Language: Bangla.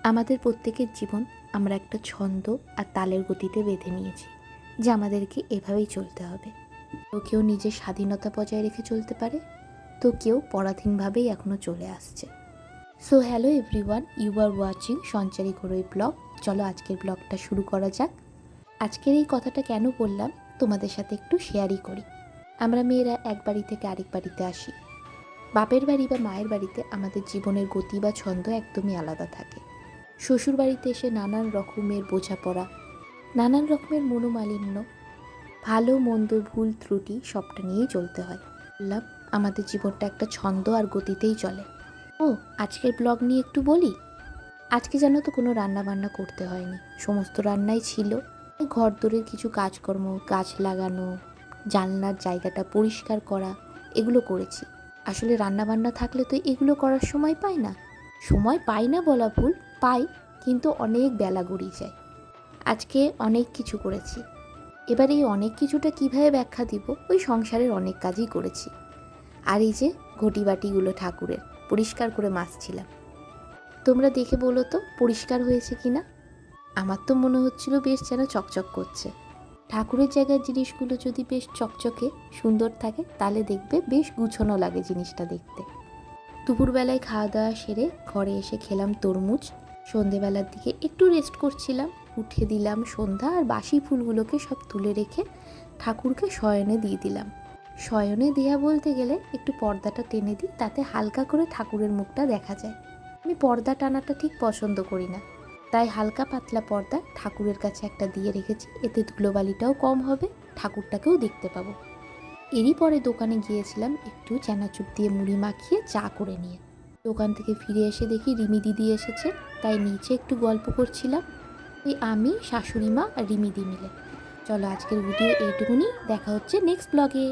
আমাদের প্রত্যেকের জীবন আমরা একটা ছন্দ আর তালের গতিতে বেঁধে নিয়েছি যে আমাদেরকে এভাবেই চলতে হবে। তো কেউ নিজের স্বাধীনতা বজায় রেখে চলতে পারে, তো কেউ পরাধীনভাবেই এখনও চলে আসছে। So hello everyone, you are watching Sanchari Ghoroi blog. চলো আজকের ব্লগটা শুরু করা যাক। আজকের এই কথাটা কেন বললাম তোমাদের সাথে একটু শেয়ারই করি। আমরা মেয়েরা এক বাড়ি থেকে আরেক বাড়িতে আসি। বাপের বাড়ি বা মায়ের বাড়িতে আমাদের জীবনের গতি বা ছন্দ একদমই আলাদা থাকে। শ্বশুর বাড়িতে এসে নানান রকমের বোঝাপড়া, নানান রকমের মনোমালিন্য, ভালো মন্দ ভুল ত্রুটি সবটা নিয়েই চলতে হয়। বললাম আমাদের জীবনটা একটা ছন্দ আর গতিতেই চলে। আজকের ব্লগ নিয়ে একটু বলি। আজকে যেন তো কোনো রান্না বান্না করতে হয়নি, সমস্ত রান্নাই ছিল। ঘর দোরের কিছু কাজকর্ম, গাছ লাগানো, জানলার জায়গাটা পরিষ্কার করা, এগুলো করেছি। আসলে রান্না বান্না থাকলে তো এগুলো করার সময় পাই না। সময় পাই না বলা ভুল, পাই, কিন্তু অনেক বেলা গড়িয়ে যায়। আজকে অনেক কিছু করেছি। এবার এই অনেক কিছুটা কিভাবে ব্যাখ্যা দিব, ওই সংসারের অনেক কাজই করেছি। আর এই যে ঘটি বাটিগুলো ঠাকুরের পরিষ্কার করে মাজছিলাম। তোমরা দেখে বলো তো পরিষ্কার হয়েছে কিনা। আমার তো মনে হচ্ছিল বেশ যেন চকচক করছে। ঠাকুরের জায়গার জিনিসগুলো যদি বেশ চকচকে সুন্দর থাকে তাহলে দেখবে বেশ গুছানো লাগে জিনিসটা দেখতে। দুপুরবেলায় খাওয়া দাওয়া সেরে ঘরে এসে খেলাম তরমুজ। সন্ধেবেলার দিকে একটু রেস্ট করছিলাম, উঠে দিলাম সন্ধ্যা আর বাসি ফুলগুলোকে সব তুলে রেখে ঠাকুরকে শয়নে দিয়ে দিলাম। শয়নে দেয়া বলতে গেলে একটু পর্দাটা টেনে দিই, তাতে হালকা করে ঠাকুরের মুখটা দেখা যায়। আমি পর্দা টানাটা ঠিক পছন্দ করি না, তাই হালকা পাতলা পর্দা ঠাকুরের কাছে একটা দিয়ে রেখেছি। এতে ধুলোবালিটাও কম হবে, ঠাকুরটাকেও দেখতে পাবো। এরই পরে দোকানে গিয়েছিলাম একটু চানাচুর দিয়ে মুড়ি মাখিয়ে চা করে নিয়ে। দোকান থেকে ফিরে এসে দেখি রিমি দিদি এসেছে, তাই নিচে একটু গল্প করছিলাম। আমি, শাশুড়ি মা আর রিমি দি মিলে। চলো আজকের ভিডিও এইটুকুনি, দেখা হচ্ছে নেক্সট ব্লগে।